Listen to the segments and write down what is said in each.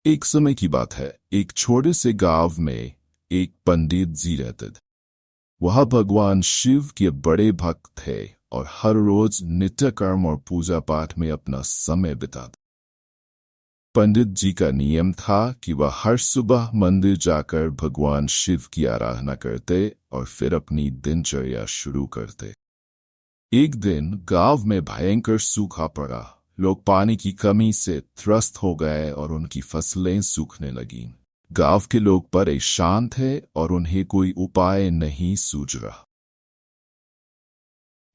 एक समय की बात है। एक छोटे से गांव में एक पंडित जी रहते थे। वह भगवान शिव के बड़े भक्त थे और हर रोज नित्य कर्म और पूजा पाठ में अपना समय बिताते। पंडित जी का नियम था कि वह हर सुबह मंदिर जाकर भगवान शिव की आराधना करते और फिर अपनी दिनचर्या शुरू करते। एक दिन गांव में भयंकर सूखा पड़ा। लोग पानी की कमी से त्रस्त हो गए और उनकी फसलें सूखने लगीं। गांव के लोग परेशान थे और उन्हें कोई उपाय नहीं सूझ रहा।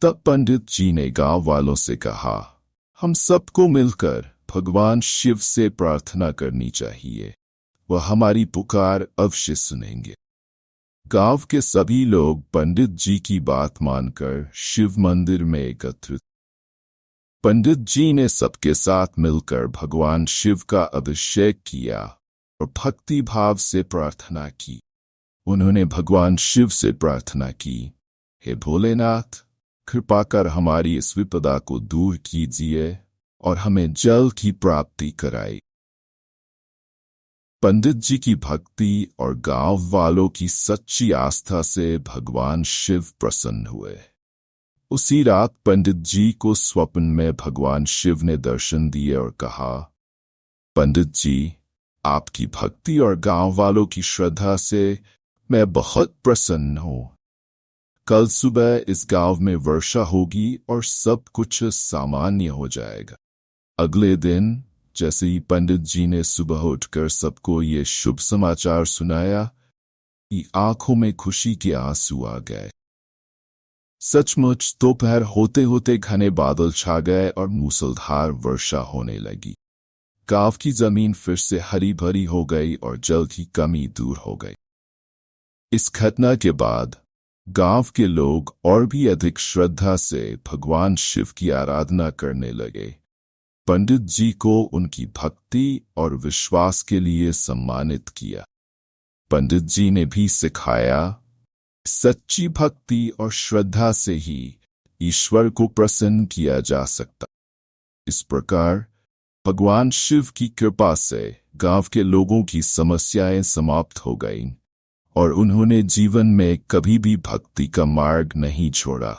तब पंडित जी ने गांव वालों से कहा, हम सबको मिलकर भगवान शिव से प्रार्थना करनी चाहिए। वह हमारी पुकार अवश्य सुनेंगे। गांव के सभी लोग पंडित जी की बात मानकर शिव मंदिर में एकत्रित। पंडित जी ने सबके साथ मिलकर भगवान शिव का अभिषेक किया और भक्ति भाव से प्रार्थना की। उन्होंने भगवान शिव से प्रार्थना की, हे भोलेनाथ, कृपा कर हमारी इस विपदा को दूर कीजिए और हमें जल की प्राप्ति कराई। पंडित जी की भक्ति और गांव वालों की सच्ची आस्था से भगवान शिव प्रसन्न हुए। उसी रात पंडित जी को स्वप्न में भगवान शिव ने दर्शन दिए और कहा, पंडित जी, आपकी भक्ति और गांव वालों की श्रद्धा से मैं बहुत प्रसन्न हूं। कल सुबह इस गांव में वर्षा होगी और सब कुछ सामान्य हो जाएगा। अगले दिन जैसे ही पंडित जी ने सुबह उठकर सबको ये शुभ समाचार सुनाया, कि आंखों में खुशी के आंसू आ गए। सचमुच दोपहर होते होते घने बादल छा गए और मूसलाधार वर्षा होने लगी। गांव की जमीन फिर से हरी भरी हो गई और जल की कमी दूर हो गई। इस घटना के बाद गांव के लोग और भी अधिक श्रद्धा से भगवान शिव की आराधना करने लगे। पंडित जी को उनकी भक्ति और विश्वास के लिए सम्मानित किया। पंडित जी ने भी सिखाया, सच्ची भक्ति और श्रद्धा से ही ईश्वर को प्रसन्न किया जा सकता। इस प्रकार भगवान शिव की कृपा से गांव के लोगों की समस्याएं समाप्त हो गईं और उन्होंने जीवन में कभी भी भक्ति का मार्ग नहीं छोड़ा।